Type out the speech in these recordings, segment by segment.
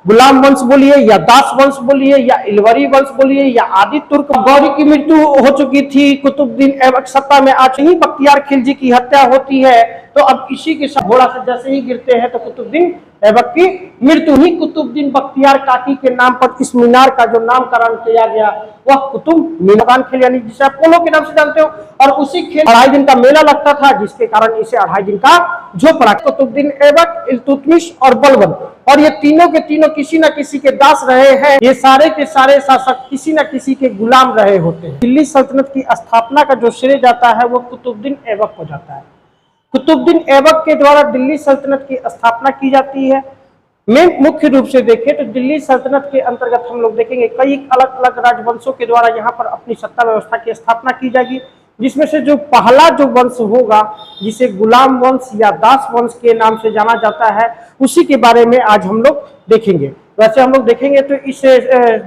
गुलाम वंश बोलिए या दास वंश बोलिए या इलवरी वंश बोलिए या आदि तुर्क। गौरी की मृत्यु हो चुकी थी, कुतुबुद्दीन ऐबक सत्ता में आज ही बख्तियार खिलजी की हत्या होती है, तो अब इसी के साथ घोड़ा से जैसे ही गिरते हैं तो कुतुबुद्दीन ऐबक की मृत्यु ही कुतुबुद्दीन बख्तियार काकी के नाम पर इस मीनार का जो नामकरण किया गया वह कुतुब मीनार खेल यानी जिसे आप पोलो के नाम से जानते हो। और उसी खेल 2.5 दिन का मेला लगता था, जिसके कारण इसे 2.5 दिन का झोपड़ा। कुतुबुद्दीन ऐबक, इल्तुतमिश और बलबन, और ये तीनों के तीनों किसी न किसी के दास रहे हैं। ये सारे के सारे शासक किसी न किसी के गुलाम रहे होते हैं। दिल्ली सल्तनत की स्थापना का जो श्रेय जाता है वो कुतुबुद्दीन ऐबक को जाता है। कुतुबुद्दीन ऐबक के द्वारा दिल्ली सल्तनत की स्थापना की जाती है। में मुख्य रूप से देखें तो दिल्ली सल्तनत के अंतर्गत हम लोग देखेंगे कई अलग अलग राजवंशों के द्वारा यहाँ पर अपनी सत्ता व्यवस्था की स्थापना की जाएगी, जिसमें से जो पहला जो वंश होगा जिसे गुलाम वंश या दास वंश के नाम से जाना जाता है, उसी के बारे में आज हम लोग देखेंगे। वैसे हम लोग देखेंगे तो इस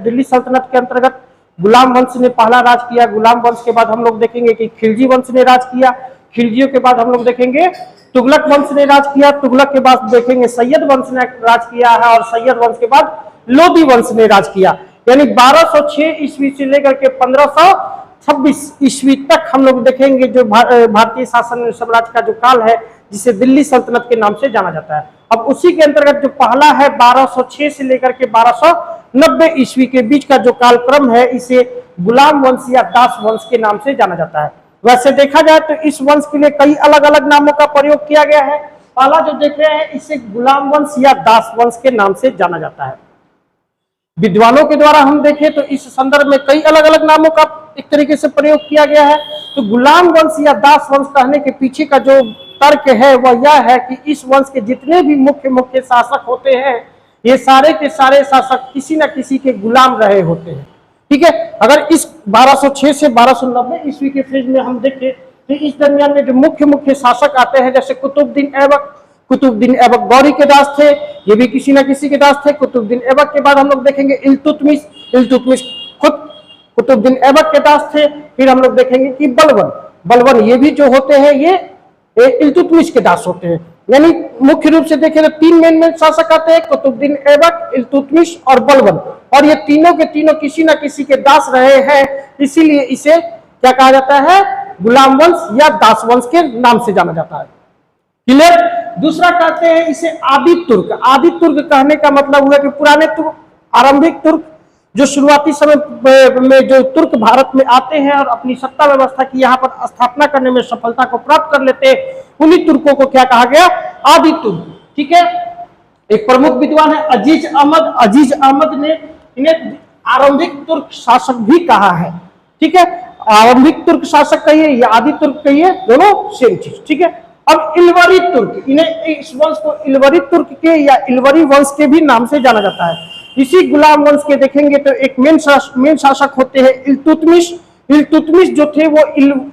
दिल्ली सल्तनत के अंतर्गत गुलाम वंश ने पहला राज किया। गुलाम वंश के बाद हम लोग देखेंगे कि खिलजी वंश ने राज किया। खिलजियों के बाद हम लोग देखेंगे तुगलक वंश ने राज किया। तुगलक के बाद देखेंगे सैयद वंश ने राज किया है, और सैयद वंश के बाद लोदी वंश ने राज किया। यानी 1206 ईस्वी से लेकर के 1526 ईस्वी तक हम लोग देखेंगे जो भारतीय शासन साम्राज्य का जो काल है, जिसे दिल्ली सल्तनत के नाम से जाना जाता है। अब उसी के अंतर्गत जो पहला है 1206 से लेकर के 1290 ईस्वी के बीच का जो कालक्रम है, इसे गुलाम वंश या दास वंश के नाम से जाना जाता है। वैसे देखा जाए तो इस वंश के लिए कई अलग अलग नामों का प्रयोग किया गया है। पहला जो देख रहे हैं इसे गुलाम वंश या दास वंश के नाम से जाना जाता है। विद्वानों के द्वारा हम देखें तो इस संदर्भ में कई अलग अलग नामों का एक तरीके से प्रयोग किया गया है। तो गुलाम वंश या दास वंश कहने के पीछे का जो तर्क है वह यह है कि इस वंश के जितने भी मुख्य मुख्य शासक होते हैं, ये सारे के सारे शासक किसी न किसी के गुलाम रहे होते हैं। ठीक है, अगर इस 1206 से 1290 ईस्वी के फेज में हम देखें तो इस दरमियान में जो मुख्य मुख्य शासक आते हैं, जैसे कुतुबुद्दीन ऐबक गौरी के दास थे, ये भी किसी न किसी के दास थे। कुतुबुद्दीन ऐबक के बाद हम लोग देखेंगे इल्तुतमिश खुद कुतुबुद्दीन ऐबक के दास थे। फिर हम लोग देखेंगे कि बलबन ये भी जो होते हैं ये इल्तुतमिश के दास होते हैं। यानी मुख्य रूप से देखें तो 3 मेन शासक आते हैं, कुतुबुद्दीन ऐबक, इल्तुतमिश और बलबन, और ये तीनों के तीनों किसी न किसी के दास रहे हैं। इसीलिए इसे क्या कहा जाता है, गुलाम वंश या दास वंश के नाम से जाना जाता है। क्लियर। दूसरा कहते हैं इसे आदि तुर्क। आदि तुर्क कहने का मतलब हुआ कि पुराने तुर्क, आरंभिक तुर्क, जो शुरुआती समय में जो तुर्क भारत में आते हैं और अपनी सत्ता व्यवस्था की यहाँ पर स्थापना करने में सफलता को प्राप्त कर लेते हैं, उन्हीं तुर्कों को क्या कहा गया, आदि तुर्क। ठीक है। एक प्रमुख विद्वान है अजीज अहमद। अजीज अहमद ने इन्हें आरंभिक तुर्क शासक भी कहा है। ठीक है, आरंभिक तुर्क शासक कहिए या आदि तुर्क कहिए, दोनों सेम चीज। ठीक है। अब इलवरी तुर्क, इन्हें इस वंश को इलवरी तुर्क के या इलवरी वंश के भी नाम से जाना जाता है। इसी गुलाम वंश के देखेंगे तो एक मेन शासक होते हैं इल्तुतमिश। इल्तुतमिश जो थे वो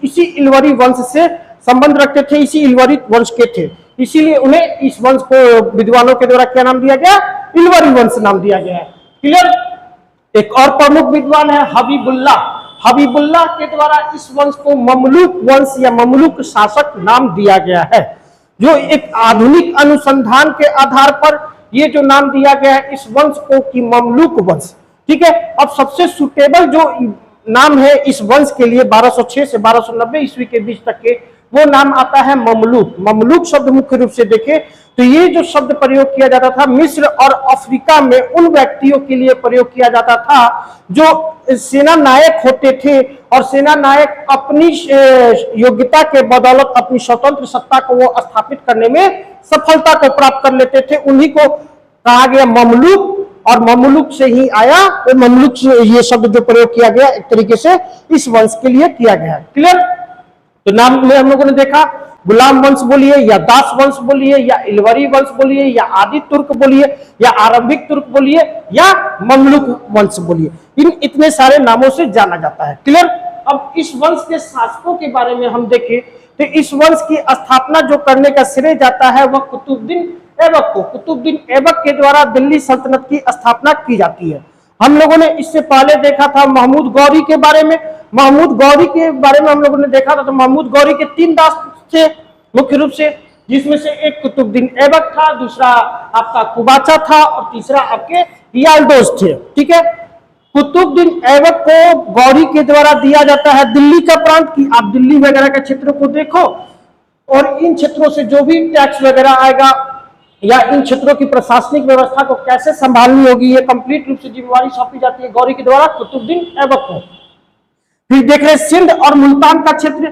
इसी इलवरी वंश से संबंध रखते थे, इसी इलवरी वंश के थे। इसीलिए उन्हें इस वंश को विद्वानों के द्वारा क्या नाम दिया गया, इलवरी वंश नाम दिया गया है। क्लियर। एक और प्रमुख विद्वान है हबीबुल्लाह। हबीबुल्लाह के द्वारा इस वंश को ममलूक वंश या ममलूक शासक नाम दिया गया है, जो एक आधुनिक अनुसंधान के आधार पर ये जो नाम दिया गया है इस वंश को कि ममलूक वंश। ठीक है। अब सबसे सुटेबल जो नाम है इस वंश के लिए 1206 से 1290 ईस्वी के बीच तक के, वो नाम आता है ममलूक। ममलूक शब्द मुख्य रूप से देखें तो ये जो शब्द प्रयोग किया जाता था मिस्र और अफ्रीका में उन व्यक्तियों के लिए प्रयोग किया जाता था जो सेना नायक होते थे, और सेना नायक अपनी योग्यता के बदौलत अपनी स्वतंत्र सत्ता को वो स्थापित करने में सफलता को प्राप्त कर लेते थे। उन्हीं को कहा गया ममलूक, और ममलूक से ही आया, और ममलूक से ये शब्द जो प्रयोग किया गया एक तरीके से इस वंश के लिए किया गया है। क्लियर। तो नाम में हम लोगों ने देखा गुलाम वंश बोलिए या दास वंश बोलिए या इलवरी वंश बोलिए या आदि तुर्क बोलिए या आरंभिक तुर्क बोलिए या ममलूक वंश बोलिए, इन इतने सारे नामों से जाना जाता है। क्लियर। अब इस वंश के शासकों के बारे में हम देखें तो इस वंश की स्थापना जो करने का श्रेय जाता है वह कुतुबुद्दीन ऐबक को। कुतुबुद्दीन ऐबक के द्वारा दिल्ली सल्तनत की स्थापना की जाती है। हम लोगों ने इससे पहले देखा था महमूद गौरी के बारे में। महमूद गौरी के बारे में हम लोगों ने देखा था, तो महमूद गौरी के 3 दास थे मुख्य रूप से। जिसमें से एक कुतुबुद्दीन ऐबक था, दूसरा आपका कुबाचा था और तीसरा आपके याल्दोज थे। ठीक है, कुतुबुद्दीन ऐबक को गौरी के द्वारा दिया जाता है दिल्ली का प्रांत, की आप दिल्ली वगैरह के क्षेत्रों को देखो और इन क्षेत्रों से जो भी टैक्स वगैरह आएगा या इन क्षेत्रों की प्रशासनिक व्यवस्था को कैसे संभालनी होगी, ये कंप्लीट रूप से जिम्मेवारी सौंपी जाती है गौरी के द्वारा कुतुबुद्दीन ऐबक को। फिर देख रहे हैं सिंध और मुल्तान का क्षेत्र,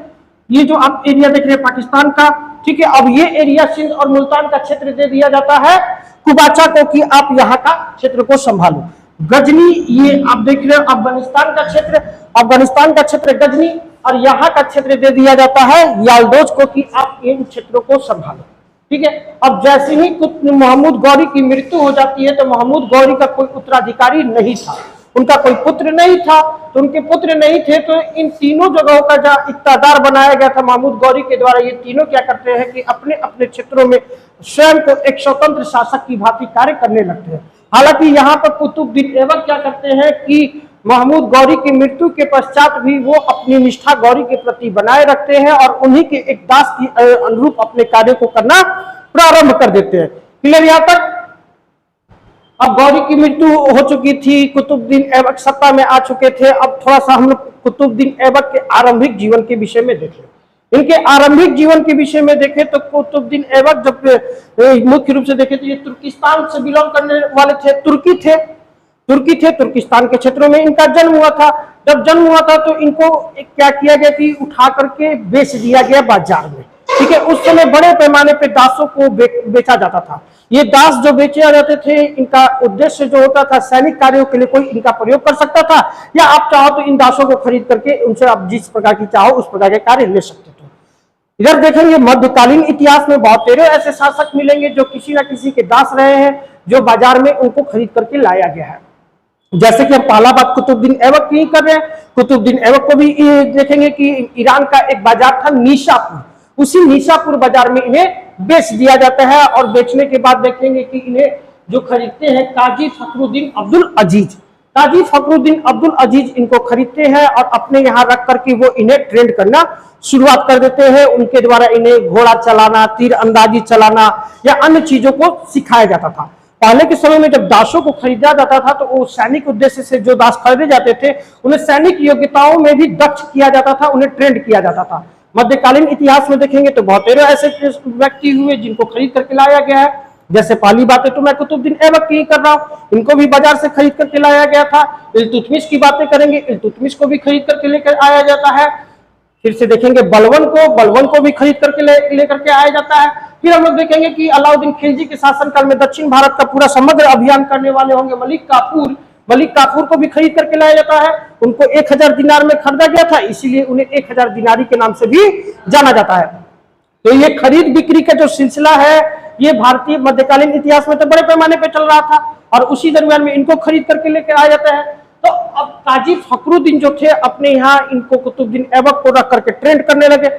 ये जो आप एरिया देख रहे हैं पाकिस्तान का। ठीक है, अब ये एरिया सिंध और मुल्तान का क्षेत्र दे दिया जाता है कुबाचा को कि आप यहाँ का क्षेत्र को संभालो। गजनी, ये आप देख रहे हो अफगानिस्तान का क्षेत्र, अफगानिस्तान का क्षेत्र गजनी, और यहाँ का क्षेत्र दे दिया जाता है याल्दोज को कि आप इन क्षेत्रों को संभालो। ठीक है, अब जैसे ही महमूद गौरी की मृत्यु हो जाती है तो महमूद गौरी का कोई उत्तराधिकारी नहीं था, उनका कोई पुत्र नहीं था, तो उनके पुत्र नहीं थे तो इन तीनों जगहों का जो इक्तादार बनाया गया था महमूद गौरी के द्वारा, ये तीनों क्या करते हैं कि अपने अपने क्षेत्रों में स्वयं को एक स्वतंत्र शासक की भांति कार्य करने लगते हैं। हालांकि यहाँ पर कुतुबुद्दीन ऐबक क्या करते हैं कि महमूद गौरी की मृत्यु के पश्चात भी वो अपनी निष्ठा गौरी के प्रति बनाए रखते हैं और उन्हीं के एक दास की अनुरूप अपने कार्य को करना प्रारंभ कर देते हैं। क्लियर यहाँ तक? अब गौरी की मृत्यु हो चुकी थी, कुतुबुद्दीन ऐबक सत्ता में आ चुके थे। अब थोड़ा सा हम लोग कुतुबुद्दीन ऐबक के आरंभिक जीवन के विषय में देखें। इनके आरंभिक जीवन के विषय में देखें तो कुतुबुद्दीन ऐबक जब मुख्य रूप से देखें तो ये तुर्किस्तान से बिलोंग करने वाले थे, तुर्किस्तान के क्षेत्रों में इनका जन्म हुआ था। जब जन्म हुआ था तो इनको क्या किया गया कि उठा करके बेच दिया गया बाजार में। ठीक है, उस समय बड़े पैमाने पे दासों को बेचा जाता था। ये दास जो बेचे जाते थे, इनका उद्देश्य जो होता था सैनिक कार्यों के लिए कोई इनका प्रयोग कर सकता था, या आप चाहो तो इन दासों को खरीद करके उनसे आप जिस प्रकार की चाहो उस प्रकार के कार्य ले सकते थे। इधर देखेंगे मध्यकालीन इतिहास में बहुत तेरे ऐसे शासक मिलेंगे जो किसी न किसी के दास रहे हैं, जो बाजार में उनको खरीद करके लाया गया है। जैसे कि हम पहला बात कुतुबुद्दीन ऐबक की कर रहे हैं, कुतुबुद्दीन ऐबक को भी देखेंगे कि ईरान का एक बाजार था निशापुर, उसी निशापुर बाजार में इन्हें बेच दिया जाता है। और बेचने के बाद देखेंगे कि इन्हें जो खरीदते हैं काजी फखरुद्दीन अब्दुल अजीज, काजी फखरुद्दीन अब्दुल अजीज इनको खरीदते हैं और अपने यहाँ रख करके वो इन्हें ट्रेंड करना शुरुआत कर देते हैं। उनके द्वारा इन्हें घोड़ा चलाना, तीर अंदाजी चलाना या अन्य चीजों को सिखाया जाता था। पहले के समय में जब दासों को खरीदा जाता था तो वो सैनिक उद्देश्य से जो दास खरीदे जाते थे उन्हें सैनिक योग्यताओं में भी दक्ष किया जाता था, उन्हें ट्रेंड किया जाता था। मध्यकालीन इतिहास में देखेंगे तो बहुत ऐसे व्यक्ति हुए जिनको खरीद करके लाया गया है। जैसे पहली बात है तो मैं कुतुबुद्दीन ऐबक की कर रहा हूँ, इनको भी बाजार से खरीद करके लाया गया था। इल्तुतमिश की बातें करेंगे, इल्तुतमिश को भी खरीद करके लेकर आया जाता है। फिर से देखेंगे बलवन को भी खरीद करके लेकर के आया जाता है। फिर हम लोग देखेंगे कि अलाउद्दीन खिलजी के शासनकाल में दक्षिण भारत का पूरा समग्र अभियान करने वाले होंगे मलिक काफूर को भी खरीद करके लाया जाता है। उनको 1000 दिनार में खरीदा गया था, इसीलिए उन्हें 1000 दिनारी के नाम से भी जाना जाता है। तो ये खरीद बिक्री का जो सिलसिला है ये भारतीय मध्यकालीन इतिहास में तो बड़े पैमाने पे चल रहा था और उसी दरमियान में इनको खरीद करके लेकर आया जाता है। तो अब काजी फखरुद्दीन जो थे अपने यहाँ इनको कुतुबुद्दीन ऐबक को रख करके ट्रेंड करने लगे।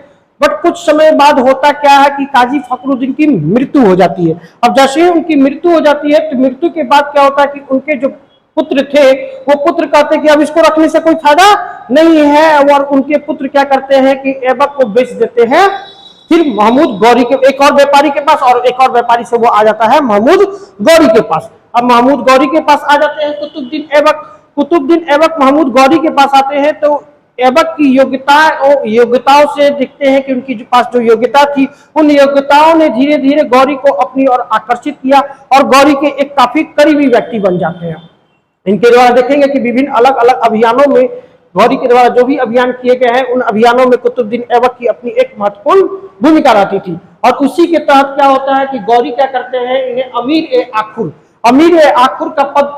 बट कुछ समय बाद होता क्या है कि काजी फखरुद्दीन की मृत्यु हो जाती है। अब जैसे ही उनकी मृत्यु हो जाती है तो मृत्यु के बाद क्या होता है कि उनके जो पुत्र थे वो पुत्र कहते हैं कि अब इसको रखने से कोई फायदा नहीं है, और उनके पुत्र क्या करते हैं कि ऐबक को बेच देते हैं। फिर महमूद गौरी के एक और व्यापारी के पास, और एक और व्यापारी से वो आ जाता है महमूद गौरी के पास। अब महमूद गौरी के पास आ जाते हैं कुतुबुद्दीन ऐबक महमूद गौरी के पास आते हैं तो ऐबक की योग्यताओं से देखते हैं कि उनकी जो पास जो योग्यता थी उन योग्यताओं ने धीरे धीरे गौरी को अपनी ओर आकर्षित किया और गौरी के एक काफी करीबी व्यक्ति बन जाते हैं। इनके द्वारा देखेंगे कि विभिन्न अलग अलग अभियानों में गौरी के द्वारा जो भी अभियान किए गए हैं उन अभियानों में कुतुबुद्दीन ऐबक की अपनी एक महत्वपूर्ण भूमिका रहती थी। और उसी के तहत क्या होता है कि गौरी क्या करते हैं, इन्हें अमीर ए आखुर का पद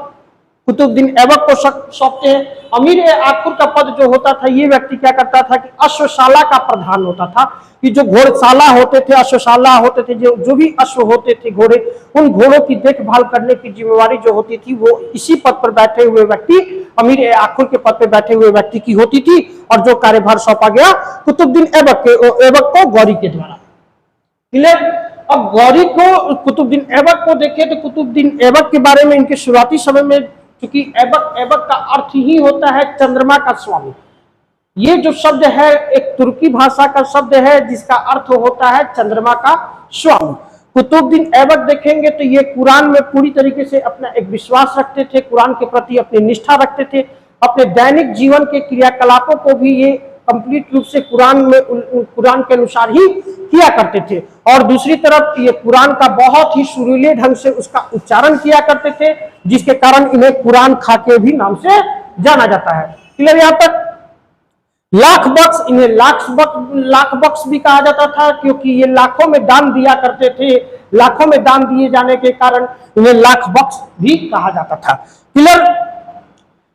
कुतुबुद्दीन ऐबक को सौंपते हैं। अमीर ए आखुर का पद जो होता था ये व्यक्ति क्या करता था कि अश्वशाला का प्रधान होता था, कि जो घोड़शाला होते थे, अश्वशाला होते थे, जो भी अश्व होते थे घोड़े, उन घोड़ों की देखभाल करने की जिम्मेवारी जो होती थी वो इसी पद पर बैठे हुए व्यक्ति, अमीर ए आखुर के पद पर बैठे हुए व्यक्ति की होती थी। और जो कार्यभार सौंपा गया कुतुबुद्दीन ऐबक को गौरी के द्वारा। क्लियर? अब गौरी को कुतुबुद्दीन ऐबक को देखें तो कुतुबुद्दीन ऐबक के बारे में इनके शुरुआती समय में, क्योंकि ऐबक का अर्थ ही होता है चंद्रमा का स्वामी। ये जो शब्द है एक तुर्की भाषा का शब्द है जिसका अर्थ होता है चंद्रमा का स्वामी। कुतुबुद्दीन ऐबक देखेंगे तो ये कुरान में पूरी तरीके से अपना एक विश्वास रखते थे, कुरान के प्रति अपनी निष्ठा रखते थे, अपने दैनिक जीवन के क्रियाकलापों को भी ये कंप्लीट रूप से कुरान के अनुसार ही किया करते थे। और दूसरी तरफ ये कुरान का बहुत ही सुरीले ढंग से उसका उच्चारण किया करते थे, जिसके कारण इन्हें कुरान खाके भी नाम से जाना जाता है। क्लियर यहाँ तक? लाख बख्श, इन्हें लाख बख्श भी कहा जाता था, क्योंकि ये लाखों में दान दिया करते थे। लाखों में दान दिए जाने के कारण इन्हें लाख बख्श भी कहा जाता था। क्लियर?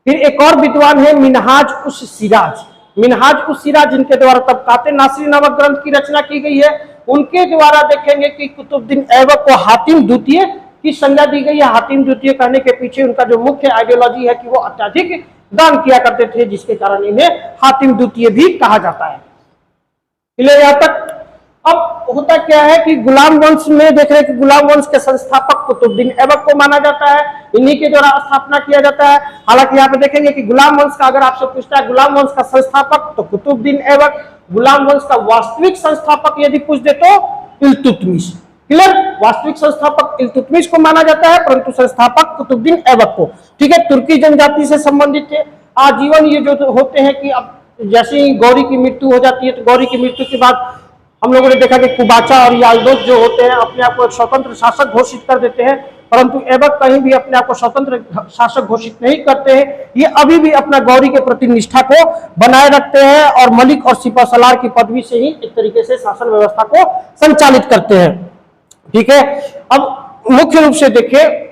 फिर एक और विद्वान है मिनहाज उस सिराज। मिनहाज उस सिराज जिनके द्वारा तबकाते नासिरी नामक ग्रंथ की रचना की गई है, उनके द्वारा देखेंगे कि कुतुबुद्दीन ऐबक को हातिम द्वितीय की संज्ञा दी गई है। हातिम द्वितीय कहने के पीछे उनका जो मुख्य आइडियोलॉजी है कि वो अत्यधिक दान किया करते थे, जिसके कारण इन्हें हातिम द्वितीय भी कहा जाता है। क्लियर यहाँ तक? अब होता क्या है कि गुलाम वंश में देख रहे हैं कि गुलाम वंश के संस्थापक कुतुबुद्दीन ऐबक को माना जाता है, इन्हीं के द्वारा स्थापना किया जाता है। हालांकि यहाँ पे देखेंगे कि गुलाम वंश का अगर आपसे पूछता है गुलाम वंश का संस्थापक तो कुतुबुद्दीन ऐबक, गुलाम वंश का वास्तविक संस्थापक यदि पूछ दे तो इल्तुतमिश। क्लियर? वास्तविक संस्थापक इल्तुतमिश को माना जाता है, परंतु संस्थापक कुतुबुद्दीन ऐबक को। ठीक है, तुर्की जनजाति से संबंधित थे। आजीवन ये जो होते हैं कि अब जैसे ही गौरी की मृत्यु हो जाती है तो गौरी की मृत्यु के बाद हम लोगों ने देखा कि कुबाचा और याल्दोज जो होते हैं अपने आप को एक स्वतंत्र शासक घोषित कर देते हैं, परंतु ऐबक कहीं भी अपने आप को स्वतंत्र शासक घोषित नहीं करते हैं। ये अभी भी अपना गौरी के प्रति निष्ठा को बनाए रखते हैं और मलिक और सिपहसालार की पदवी से ही एक तरीके से शासन व्यवस्था को संचालित करते हैं। ठीक है, अब मुख्य रूप से देखें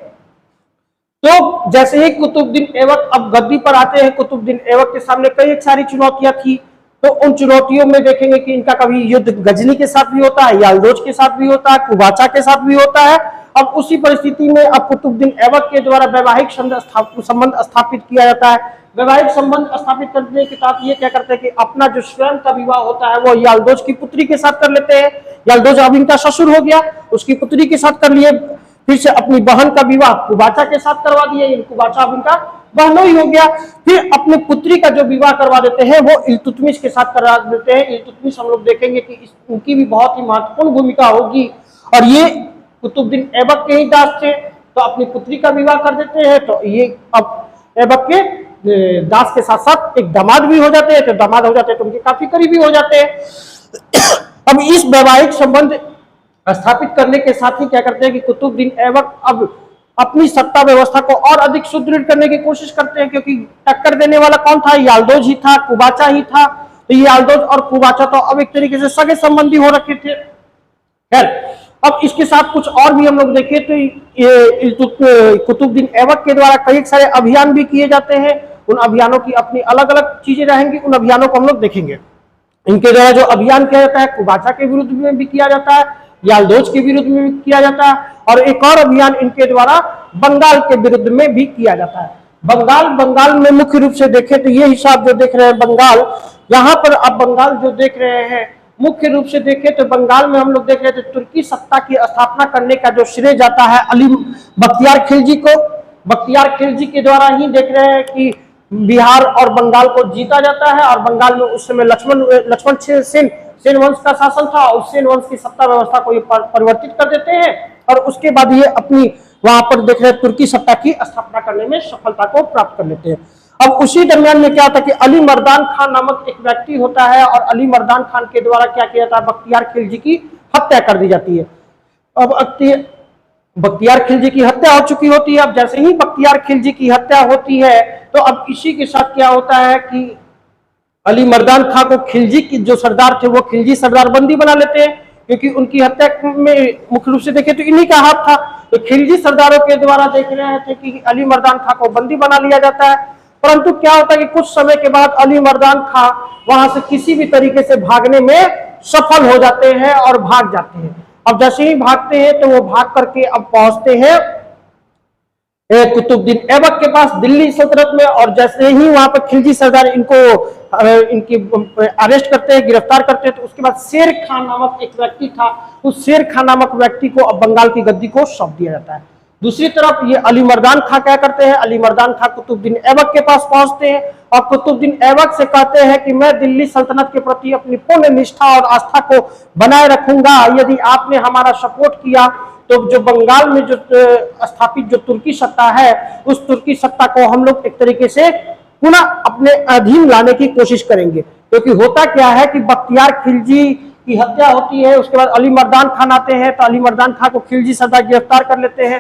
तो जैसे ही कुतुबुद्दीन ऐबक अब गद्दी पर आते हैं, कुतुबुद्दीन ऐबक के सामने कई एक सारी चुनौतियां थी। तो उन चुनौतियों में देखेंगे कि इनका कभी युद्ध गजनी के साथ भी होता है, याल्दोज के साथ भी होता है, कुबाचा के साथ भी होता है। अब उसी परिस्थिति में अब कुतुबुद्दीन ऐबक के द्वारा वैवाहिक संबंध स्थापित किया जाता है। वैवाहिक संबंध स्थापित करने के साथ ये क्या करते हैं कि अपना जो स्वयं का विवाह होता है वो याल्दोज की पुत्री के साथ कर लेते हैं। याल्दोज अब इनका ससुर हो गया, उसकी पुत्री के साथ कर लिए। फिर से अपनी बहन का विवाह कुबाचा के साथ करवा दिए, कुबाचा अब इनका बहनोई हो गया। फिर अपनी पुत्री का जो विवाह करवा देते हैं वो इल्तुतमिश के साथ करवा देते हैं। इल्तुतमिश हम लोग देखेंगे कि उनकी भी बहुत ही महत्वपूर्ण भूमिका होगी, और ये कुतुबुद्दीन ऐबक के ही दास थे, तो अपनी पुत्री का विवाह कर देते हैं। तो ये अब ऐबक के दास के साथ साथ एक दामाद भी हो जाते हैं, तो दामाद हो जाते हैं तो उनके काफी करीबी हो जाते हैं। अब इस वैवाहिक संबंध स्थापित करने के साथ ही क्या करते हैं कि कुतुबुद्दीन ऐबक अब अपनी सत्ता व्यवस्था को और अधिक सुदृढ़ करने की कोशिश करते हैं, क्योंकि टक्कर देने वाला कौन था? याल्दोज ही था, कुबाचा ही था। तो ये याल्दोज और कुबाचा तो अब एक तरीके से सगे संबंधी हो रखे थे। खैर, अब इसके साथ कुछ और भी हम लोग देखें तो ये कुतुबुद्दीन ऐबक के द्वारा कई सारे अभियान भी किए जाते हैं। उन अभियानों की अपनी अलग अलग चीजें रहेंगी, उन अभियानों को हम लोग देखेंगे। इनके द्वारा जो अभियान किया जाता है कुबाचा के विरुद्ध में भी किया जाता है, याल्दोज के विरुद्ध में भी किया जाता है, और एक और अभियान इनके द्वारा बंगाल के विरुद्ध में भी किया जाता है। बंगाल में मुख्य रूप से देखें तो ये हिसाब जो देख रहे हैं बंगाल, यहाँ पर आप बंगाल जो देख रहे हैं मुख्य रूप से देखें तो बंगाल में हम लोग देख रहे थे तुर्की सत्ता की स्थापना करने का जो श्रेय जाता है अली बख्तियार खिलजी को। बख्तियार खिलजी के द्वारा ही देख रहे हैं कि बिहार और बंगाल को जीता जाता है, और बंगाल में उस समय लक्ष्मण सेन वंश का शासन था। उस सेन वंश की सत्ता व्यवस्था को ये परिवर्तित कर देते हैं, और उसके बाद ये अपनी वहां पर देख रहे तुर्की सत्ता की स्थापना करने में सफलता को प्राप्त कर लेते हैं। अब उसी दरमियान में क्या होता है कि अली मर्दान खान नामक एक व्यक्ति होता है, और अली मर्दान खान के द्वारा क्या किया जाता है? बख्तियार खिलजी की हत्या कर दी जाती है। अब बख्तियार खिलजी की हत्या हो चुकी होती है। अब जैसे ही बख्तियार खिलजी की हत्या होती है तो अब इसी के साथ क्या होता है कि अली मर्दान खान को खिलजी की जो सरदार थे वो खिलजी सरदार बंदी बना लेते हैं, क्योंकि उनकी हत्या में मुख्य रूप से देखें तो इन्हीं का हाथ था। तो खिलजी सरदारों के द्वारा देख रहे थे कि अली मर्दान खान को बंदी बना लिया जाता है, परंतु क्या होता है कि कुछ समय के बाद अली मर्दान खान वहां से किसी भी तरीके से भागने में सफल हो जाते हैं और भाग जाते हैं। अब जैसे ही भागते हैं तो वो भाग करके अब पहुंचते हैं कुतुबुद्दीन ऐबक के पास दिल्ली सल्तनत में, और जैसे ही वहां पर खिलजी सरदार इनकी अरेस्ट करते हैं, गिरफ्तार करते हैं, तो उसके बाद शेर खान नामक एक व्यक्ति था, उस शेर खान नामक व्यक्ति को अब बंगाल की गद्दी को सौंप दिया जाता है। दूसरी तरफ ये अली मर्दान खां क्या करते हैं, अली मर्दान खां कुतुबुद्दीन ऐबक के पास पहुंचते हैं और कुतुबुद्दीन ऐबक से कहते हैं कि मैं दिल्ली सल्तनत के प्रति अपनी पूर्ण निष्ठा और आस्था को बनाए रखूंगा, यदि आपने हमारा सपोर्ट किया तो जो बंगाल में जो स्थापित जो तुर्की सत्ता है उस तुर्की सत्ता को हम लोग एक तरीके से पुनः अपने अधीन लाने की कोशिश करेंगे। क्योंकि होता क्या है कि बख्तियार खिलजी की हत्या होती है, उसके बाद अली मर्दान खान आते हैं, तो अली मर्दान खान को खिलजी सरदार गिरफ्तार कर लेते हैं,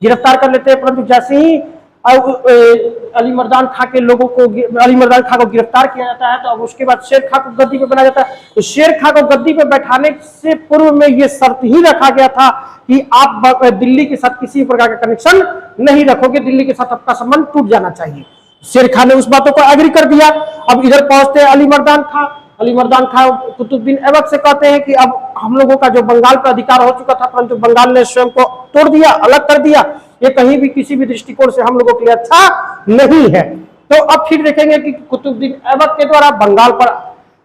परंतु जैसे ही अली मर्दान खां के लोगों को अली मर्दान खां को गिरफ्तार किया जाता है तो अब उसके बाद शेर खां को गद्दी पे बनाया जाता है। तो शेर खां को गद्दी पे बैठाने से पूर्व में यह शर्त ही रखा गया था कि आप दिल्ली के साथ किसी प्रकार का कनेक्शन नहीं रखोगे, दिल्ली के साथ आपका संबंध टूट जाना चाहिए। शेर खां ने उस बातों को एग्री कर दिया। अब इधर पहुंचते हैं अली मर्दान खां कुतुबुद्दीन ऐबक से कहते हैं कि अब हम लोगों का जो बंगाल पर अधिकार हो चुका था, परंतु बंगाल ने स्वयं को तोड़ दिया, अलग कर दिया, ये कहीं भी किसी भी दृष्टिकोण से हम लोगों के लिए अच्छा नहीं है। तो अब फिर देखेंगे कि कुतुबुद्दीन ऐबक के द्वारा बंगाल पर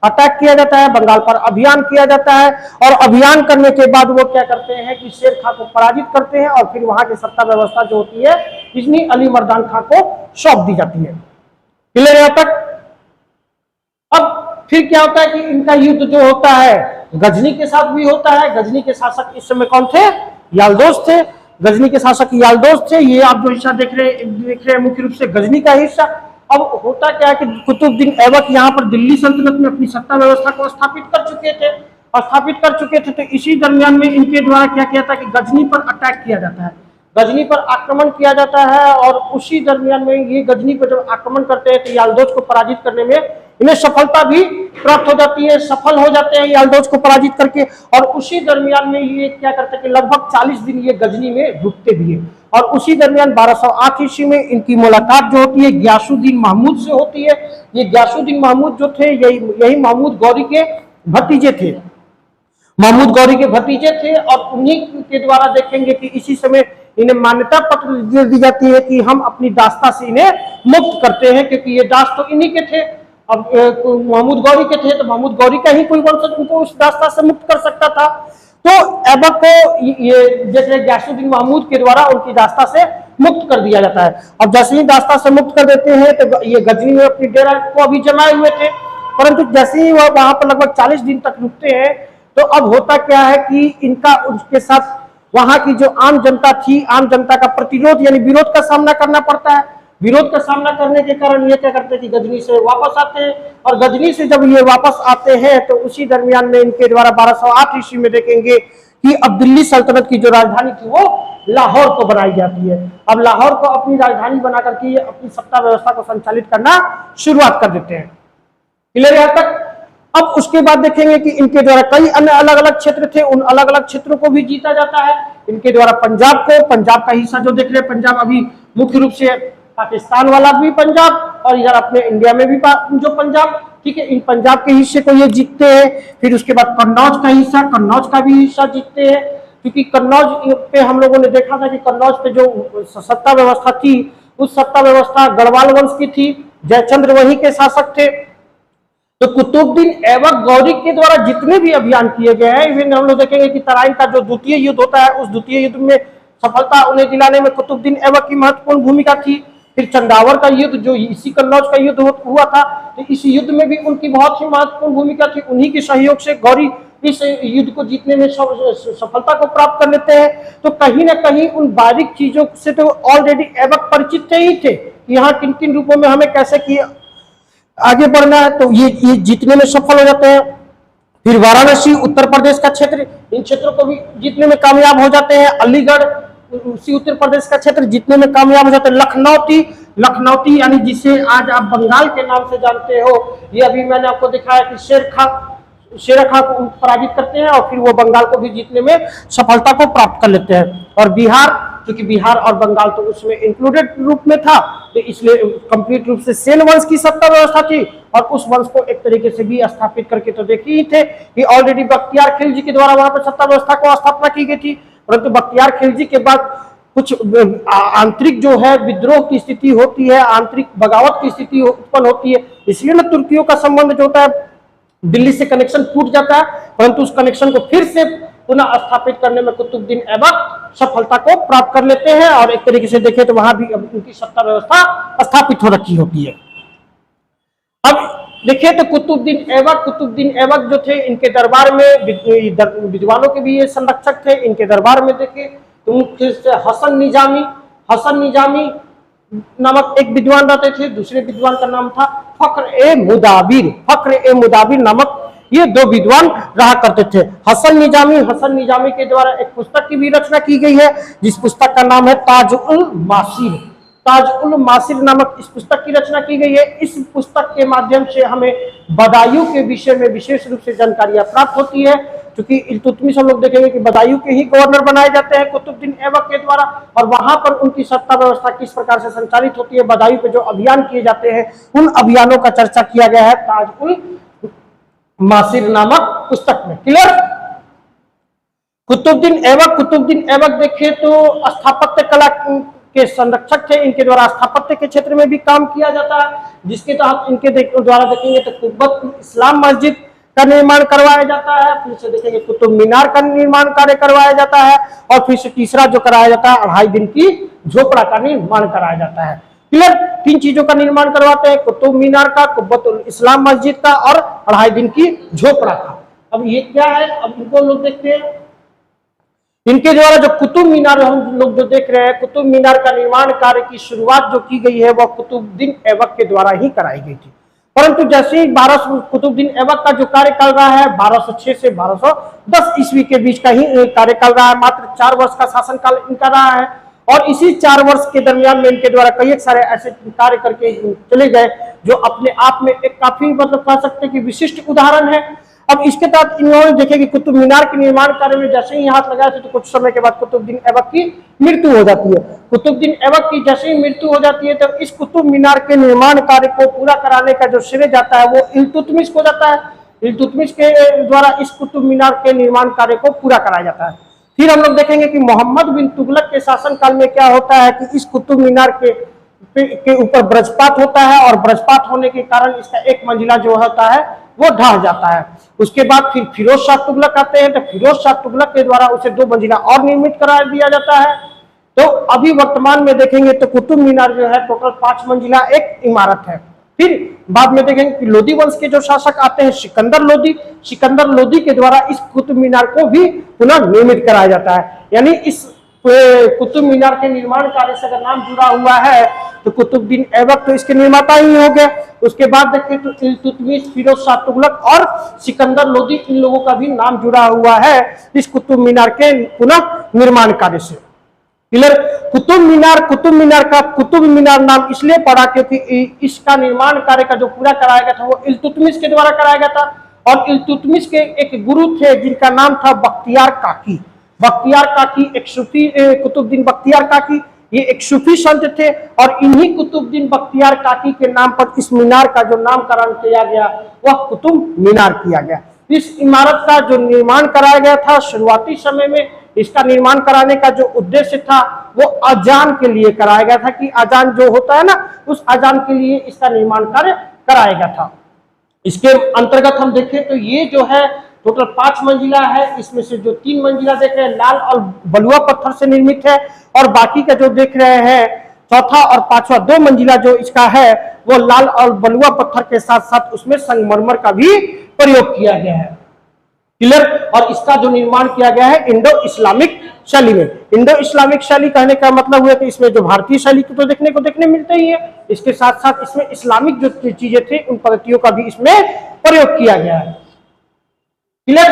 अटैक किया जाता है, बंगाल पर अभियान किया जाता है और अभियान करने के बाद वो क्या करते हैं कि शेर खां को पराजित करते हैं और फिर वहां की सत्ता व्यवस्था जो होती है इसलिए अली मर्दान खां को सौंप दी जाती है। क्लियर है तक? अब फिर क्या होता है कि इनका युद्ध जो होता है गजनी के साथ भी होता है। गजनी के शासक इस समय कौन थे? याल्दोज थे। गजनी के शासक याल्दोज थे। ये आप जो हिस्सा देख रहे हैं मुख्य रूप से गजनी का हिस्सा। अब होता क्या है कि कुतुबुद्दीन ऐबक यहाँ पर दिल्ली सल्तनत में अपनी सत्ता व्यवस्था को स्थापित कर चुके थे। तो इसी दरमियान में इनके द्वारा क्या किया था कि गजनी पर अटैक किया जाता है, गजनी पर आक्रमण किया जाता है और उसी दरमियान में ये गजनी पर जब आक्रमण करते हैं तो याल्दोज को पराजित करने में इन्हें सफलता भी प्राप्त हो जाती है, सफल हो जाते हैं याल्दोज को पराजित करके। और उसी दरमियान में ये क्या करते हैं कि लगभग 40 दिन ये गजनी में रुकते भी है। और उसी दरमियान 1208 ईस्वी में इनकी मुलाकात जो होती है ग्यासुद्दीन महमूद से होती है। ये ग्यासुद्दीन महमूद जो थे यही महमूद गौरी के भतीजे थे और उन्हीं के द्वारा देखेंगे कि इसी समय इन्हें मान्यता पत्र दी जाती है कि हम अपनी दास्ता से इन्हें मुक्त करते हैं, क्योंकि ये दास तो इन्हीं के थे। अब महमूद गौरी के थे तो महमूद गौरी का ही कोई वंशज उनको उस दास्ता से मुक्त कर सकता था। तो ऐबक को ये जैसे ग्यासुद्दीन महमूद के द्वारा उनकी दास्ता से मुक्त कर दिया जाता है। अब जैसे ही दास्ता से मुक्त कर देते हैं तो ये गजनी में अपनी डेरा को अभी जमाए हुए थे, परंतु जैसे ही वह वहां पर लगभग 40 दिन तक रुकते हैं तो अब होता क्या है कि इनका उसके साथ वहां की जो आम जनता थी, आम जनता का प्रतिरोध यानी विरोध का सामना करना पड़ता है। विरोध का सामना करने के कारण ये क्या करते हैं कि गजनी से वापस आते हैं और गजनी से जब ये वापस आते हैं तो उसी दरमियान में इनके द्वारा 1208 ईस्वी में देखेंगे कि अब दिल्ली सल्तनत की जो राजधानी थी वो लाहौर को बनाई जाती है। अब लाहौर को अपनी राजधानी बना करके ये अपनी सत्ता व्यवस्था को संचालित करना शुरुआत कर देते हैं। क्लियर है यहाँ तक? अब उसके बाद देखेंगे कि इनके द्वारा कई अन्य अलग अलग क्षेत्र थे, उन अलग अलग क्षेत्रों को भी जीता जाता है। इनके द्वारा पंजाब का हिस्सा जो देख रहे हैं, पंजाब अभी मुख्य रूप से पाकिस्तान वाला भी पंजाब और इधर अपने इंडिया में भी जो पंजाब, ठीक है, इन पंजाब के हिस्से को ये जीतते हैं। फिर उसके बाद कन्नौज का भी हिस्सा जीतते हैं, क्योंकि कन्नौज पे हम लोगों ने देखा था कि कन्नौज पे जो सत्ता व्यवस्था थी उस सत्ता व्यवस्था गढ़वाल वंश की थी, जयचंद्र वहीं के शासक थे। तो कुतुबुद्दीन ऐबक गौरी के द्वारा जितने भी अभियान किए गए हैं, इवन हम लोग देखेंगे कि तराइन का जो द्वितीय युद्ध होता है उस द्वितीय युद्ध में सफलता उन्हें दिलाने में कुतुबुद्दीन ऐबक की महत्वपूर्ण भूमिका थी। फिर चंदावर का युद्ध जो इसी कन्नौज का युद्ध हुआ था, तो इस युद्ध में भी उनकी बहुत ही महत्वपूर्ण भूमिका थी। उन्हीं के सहयोग से गौरी इस युद्ध को जीतने में सफलता को प्राप्त कर लेते हैं। तो कहीं ना कहीं उन बारीक चीजों से तो ऑलरेडी ऐबक परिचित ही थे, यहाँ किन किन रूपों में हमें कैसे किए आगे बढ़ना है, तो ये जीतने में सफल हो जाते हैं। फिर वाराणसी उत्तर प्रदेश का क्षेत्र, इन क्षेत्रों को भी जीतने में कामयाब हो जाते हैं। अलीगढ़ उसी उत्तर प्रदेश का क्षेत्र जीतने में कामयाब हो जाते हैं। लखनौती यानी जिसे आज आप बंगाल के नाम से जानते हो, ये अभी मैंने आपको दिखाया कि शेर खां को पराजित करते हैं और फिर वो बंगाल को भी जीतने में सफलता को प्राप्त कर लेते हैं। और बिहार, क्योंकि बिहार और बंगाल तो उसमें इंक्लूडेड रूप में था, तो इसलिए कंप्लीट रूप से सेन वंश की सत्ता व्यवस्था थी और उस वंश को एक तरीके से भी स्थापित करके तो देखे ही थे कि ऑलरेडी बख्तियार खिलजी के द्वारा वहां पर सत्ता व्यवस्था को स्थापना की गई थी। परंतु बख्तियार खिलजी के बाद कुछ आंतरिक जो है विद्रोह की स्थिति होती है, आंतरिक बगावत की स्थिति उत्पन्न होती है, इसलिए ना तुर्कियों का संबंध जो होता है दिल्ली से कनेक्शन टूट जाता है। परंतु उस कनेक्शन को फिर से पुनः स्थापित करने में कुतुबुद्दीन ऐबक सफलता को प्राप्त कर लेते हैं और एक तरीके से देखें तो वहां भी उनकी सत्ता व्यवस्था स्थापित हो रखी होती है। अब देखिए तो कुतुबुद्दीन ऐबक जो थे, इनके दरबार में विद्वानों के भी ये संरक्षक थे। इनके दरबार में देखिए तो मुख्य से हसन निजामी नामक एक विद्वान रहते थे, दूसरे विद्वान का नाम था फख्र ए मुदाबिर नामक ये दो विद्वान रहा करते थे। हसन निजामी के द्वारा एक पुस्तक की भी रचना की गई है, जिस पुस्तक का नाम है ताज उल मासिर नामक इस पुस्तक की रचना की गई है। इस पुस्तक के माध्यम से हमें बदायूं के विषय में विशेष रूप से जानकारियां प्राप्त होती है, क्योंकि इल्तुतमिश हम लोग देखेंगे कि बदायूं के ही गवर्नर बनाए जाते हैं कुतुबुद्दीन ऐबक के द्वारा, और वहां पर उनकी सत्ता व्यवस्था किस प्रकार से संचालित होती है, बदायूं पे जो अभियान किए जाते हैं उन अभियानों का चर्चा किया गया है ताज उल मासिर नामक पुस्तक में। क्लियर? कुतुबुद्दीन ऐबक देखें तो स्थापत्य कला के संरक्षक थे। इनके द्वारा स्थापत्य के क्षेत्र में भी काम किया जाता है, जिसके तहत इनके द्वारा देखेंगे तो कुतुब इस्लाम मस्जिद का निर्माण करवाया जाता है, फिर से देखेंगे कुतुब मीनार का निर्माण कार्य करवाया जाता है, और फिर से तीसरा जो कराया जाता है 2.5 दिन की झोपड़ा का निर्माण कराया जाता है। क्लियर? 3 चीजों का निर्माण करवाते हैं, कुतुब मीनार का, कुतुब इस्लाम मस्जिद का और 2.5 दिन की झोपड़ा का। अब ये क्या है, अब इनको लोग देखते हैं। इनके द्वारा जो कुतुब मीनार हम लोग जो देख रहे हैं, कुतुब मीनार का निर्माण कार्य की शुरुआत जो की गई है वह कुतुबुद्दीन ऐबक के द्वारा ही कराई गई थी, परंतु जैसे ही कुतुबुद्दीन ऐबक का जो कार्यकाल रहा है 1206 से 1210 ईस्वी के बीच का ही कार्यकाल रहा है, मात्र 4 वर्ष का शासनकाल इनका रहा है, और इसी 4 वर्ष के दरमियान में इनके द्वारा कई सारे ऐसे कार्य करके चले गए जो अपने आप में एक काफी मतलब कह सकते हैं कि विशिष्ट उदाहरण है। अब इसके तहत इन्होंने देखे कि कुतुब मीनार के निर्माण कार्य में जैसे ही हाथ लगाया तो कुछ समय के बाद कुतुबुद्दीन ऐबक की मृत्यु हो जाती है। कुतुबुद्दीन ऐबक की जैसे ही मृत्यु हो जाती है तो इस कुतुब मीनार के निर्माण कार्य को पूरा कराने का जो श्रेय जाता है वो इल्तुतमिश को जाता है। इल्तुतमिश के द्वारा इस कुतुब मीनार के निर्माण कार्य को पूरा कराया जाता है। फिर हम लोग देखेंगे कि मोहम्मद बिन तुगलक के शासनकाल में क्या होता है कि इस कुतुब मीनार के ऊपर वज्रपात होता है, और वज्रपात होने के कारण इसका एक मंजिला जो होता है वो ढह जाता है। उसके बाद फिर फिरोज शाह तुगलक आते हैं, तो फिरोज शाह तुगलक के द्वारा उसे 2 मंजिला और निर्मित करा दिया जाता है। तो अभी वर्तमान में देखेंगे तो कुतुब मीनार जो है टोटल 5 मंजिला एक इमारत है। फिर बाद में देखेंगे कि लोदी वंश के जो शासक आते हैं सिकंदर लोदी के द्वारा इस कुतुब मीनार को भी पुनः निर्मित कराया जाता है। यानी इस कुतुब मीनार के निर्माण कार्य से अगर नाम जुड़ा हुआ है तो कुतुबुद्दीन ऐबक तो इसके निर्माता ही हो गए। उसके बाद देखें तो इल्तुतमिश, फिरोज शाह तुगलक और सिकंदर लोदी, इन लोगों का भी नाम जुड़ा हुआ है इस कुतुब मीनार के पुनः निर्माण कार्य से। क्लियर? कुतुब मीनार का कुतुब मीनार नाम इसलिए पड़ा क्योंकि इसका निर्माण कार्य का जो पूरा कराया गया था वो इल्तुतमिश के द्वारा कराया गया था, और इल्तुतमिश के एक गुरु थे जिनका नाम था बख्तियार काकी, एक सूफी कुतुबुद्दीन बख्तियार काकी, ये एक सूफी संत थे, और इन्हीं कुतुबुद्दीन बख्तियार काकी के नाम पर इस मीनार का जो नामकरण किया गया वह कुतुब मीनार किया गया। इस इमारत का जो निर्माण कराया गया था शुरुआती समय में, इसका निर्माण कराने का जो उद्देश्य था वो अजान के लिए कराया गया था, कि अजान जो होता है ना उस अजान के लिए इसका निर्माण कार्य कराया गया था। इसके अंतर्गत हम देखें तो ये जो है टोटल 5 मंजिला है, इसमें से जो 3 मंजिला देख रहे हैं लाल और बलुआ पत्थर से निर्मित है, और बाकी का जो देख रहे हैं चौथा और 5वां 2 मंजिला जो इसका है वो लाल और बलुआ पत्थर के साथ साथ उसमें संगमरमर का भी प्रयोग किया गया है। क्लियर? और इसका जो निर्माण किया गया है इंडो इस्लामिक शैली में। इंडो इस्लामिक शैली कहने का मतलब हुआ कि इसमें जो भारतीय शैली तो देखने मिलते ही है, इसके साथ साथ इसमें इस्लामिक जो चीजें थी उन पद्धतियों का भी इसमें प्रयोग किया गया है। क्लियर?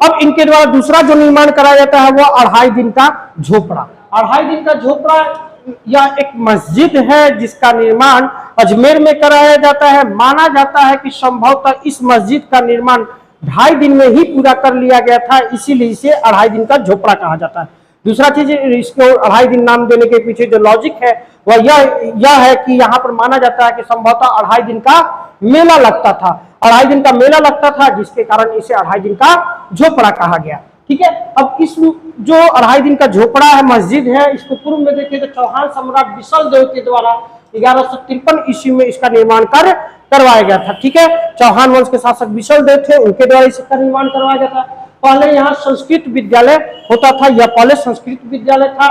अब इनके द्वारा दूसरा जो निर्माण कराया जाता है वो 2.5 दिन का झोपड़ा। 2.5 दिन का झोपड़ा यह एक मस्जिद है जिसका निर्माण अजमेर में कराया जाता है। माना जाता है कि संभवतः इस मस्जिद का निर्माण 2.5 दिन में ही पूरा कर लिया गया था, इसीलिए इसे 2.5 दिन का झोपड़ा कहा जाता है। दूसरा चीज इसको 2.5 दिन नाम देने के पीछे जो लॉजिक है वह यह है कि यहाँ पर माना जाता है कि संभवतः 2.5 दिन का मेला लगता था, 2.5 दिन का मेला लगता था, जिसके कारण इसे 2.5 दिन का झोपड़ा कहा गया। ठीक है? अब इस जो 2.5 दिन का झोपड़ा है, मस्जिद है, इसको पूर्व में देखें तो चौहान सम्राट विशल देव के द्वारा 1153 ईस्वी में इसका निर्माण कार्य करवाया गया था। ठीक है? चौहान वंश के शासक विशल देव थे, उनके द्वारा इसका निर्माण करवाया गया था। पहले यहाँ संस्कृत विद्यालय होता था, यह पहले संस्कृत विद्यालय था,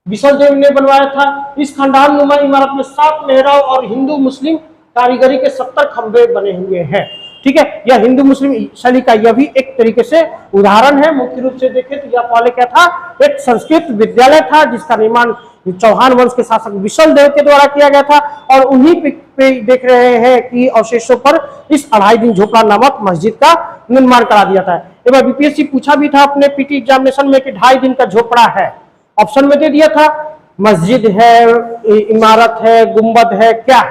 विशल देव ने बनवाया था। इस खंडार नुमा इमारत में 7 मेहराब और हिंदू मुस्लिम कारीगरी के 70 खंबे बने हुए हैं। ठीक है, यह हिंदू मुस्लिम शैली का यह भी एक तरीके से उदाहरण है। मुख्य रूप से देखें तो यह पहले क्या था, एक संस्कृत विद्यालय था जिसका निर्माण चौहान वंश के शासक विशल देव के द्वारा किया गया था। और उन्हीं पे देख रहे हैं कि अवशेषों पर इस 2.5 दिन झोपड़ा नामक मस्जिद का निर्माण करा दिया था। एक बार बीपीएससी पूछा भी था अपने पीटी एग्जामिनेशन में कि 2.5 दिन का झोपड़ा है, ऑप्शन में दे दिया था मस्जिद है, इमारत है, गुंबद है, क्या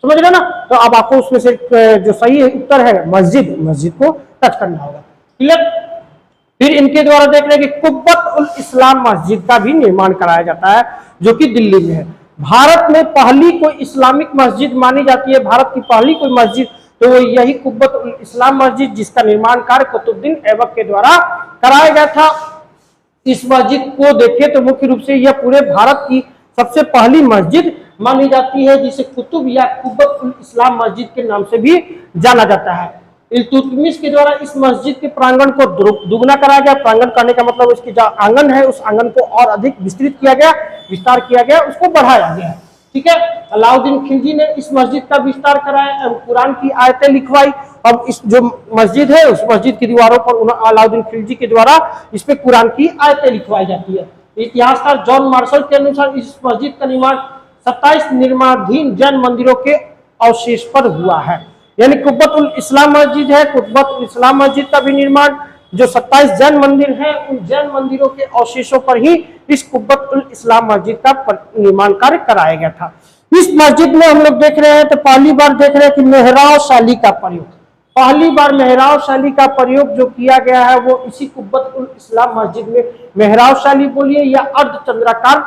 समझ रहे ना। तो अब आपको उसमें से जो सही उत्तर है मस्जिद, मस्जिद को टच करना होगा। क्लियर। फिर इनके द्वारा देख रहे हैं कि कुब्बत उल इस्लाम मस्जिद का भी निर्माण कराया जाता है जो कि दिल्ली में है। भारत में पहली कोई इस्लामिक मस्जिद मानी जाती है, भारत की पहली कोई मस्जिद, तो यही कुब्बत उल इस्लाम मस्जिद जिसका निर्माण कार्य कुतुबुद्दीन ऐबक के द्वारा कराया गया था। इस मस्जिद को देखें तो मुख्य रूप से यह पूरे भारत की सबसे पहली मस्जिद मानी जाती है जिसे कुतुब या कुब्बत उल इस्लाम मस्जिद के नाम से भी जाना जाता है। इल्तुतमिश के द्वारा इस मस्जिद के प्रांगण को दुगना कराया गया। प्रांगण करने का मतलब उसकी जो आंगन है उस आंगन को और अधिक विस्तृत किया गया, विस्तार किया गया, उसको बढ़ाया गया। ठीक है, अलाउद्दीन खिलजी ने इस मस्जिद का विस्तार कराया, कुरान की आयतें लिखवाई। अब इस जो मस्जिद है उस मस्जिद की दीवारों पर अलाउद्दीन खिलजी के द्वारा इस पे कुरान की आयतें लिखवाई जाती है। इतिहासकार जॉन मार्शल के अनुसार इस मस्जिद का निर्माण 27 निर्माणाधीन जैन मंदिरों के अवशेष पर हुआ है। यानी कुब्बत उल इस्लाम मस्जिद है, कुब्बत उल इस्लाम मस्जिद का भी निर्माण जो 27 जैन मंदिर हैं उन जैन मंदिरों के अवशेषों पर ही इस कुब्बत उल इस्लाम मस्जिद का निर्माण कार्य कराया गया था। इस मस्जिद में हम लोग देख रहे हैं तो पहली बार देख रहे हैं कि मेहराब शैली का प्रयोग, पहली बार मेहराब शैली का प्रयोग जो किया गया है वो इसी कुब्बत उल इस्लाम मस्जिद में, मेहराब शैली बोलिए या अर्धचंद्राकार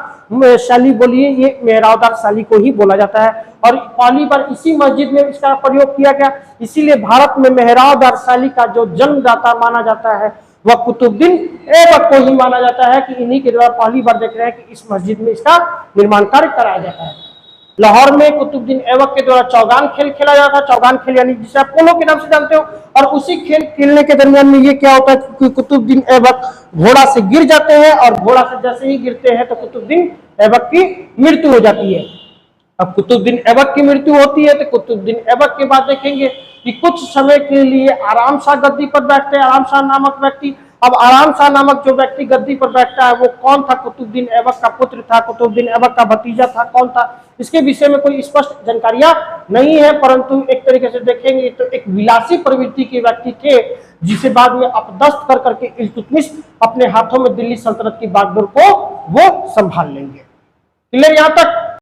शैली बोलिए, ये मेहराबदार शैली को ही बोला जाता है। और पहली बार इसी मस्जिद में इसका प्रयोग किया गया, इसीलिए भारत में मेहराबदार शैली का जो जन्मदाता माना जाता है वह कुतुबुद्दीन ऐबक को ही माना जाता है कि इन्हीं के द्वारा पहली बार देख रहे हैं कि इस मस्जिद में इसका निर्माण कार्य कराया जाता है। लाहौर में कुतुबुद्दीन ऐबक के द्वारा चौगान खेल खेला जाता था। चौगान खेल यानी जिसे आप पोलो के नाम से जानते हो। और उसी खेल खेलने के दरमियान में ये क्या होता है कि कुतुबुद्दीन ऐबक घोड़ा से गिर जाते हैं और घोड़ा से जैसे ही गिरते हैं तो कुतुबुद्दीन ऐबक की मृत्यु हो जाती है। अब कुतुबुद्दीन ऐबक की मृत्यु होती है तो कुतुबुद्दीन ऐबक के बाद देखेंगे कि कुछ समय के लिए आराम शाह गद्दी पर बैठते हैं, आराम शाह नामक व्यक्ति। अब आराम शाह नामक जो व्यक्ति गद्दी पर बैठता है वो कौन था, कुतुबुद्दीन ऐबक का पुत्र था, कुतुबुद्दीन ऐबक का भतीजा था, कौन था, इसके विषय में कोई स्पष्ट जानकारियां नहीं है। परंतु एक तरीके से देखेंगे तो एक विलासी प्रवृत्ति के व्यक्ति थे जिसे बाद में अपदस्थ कर करके इल्तुतमिश अपने हाथों में दिल्ली सल्तनत की बागडोर को वो संभाल लेंगे। क्लियर यहाँ तक।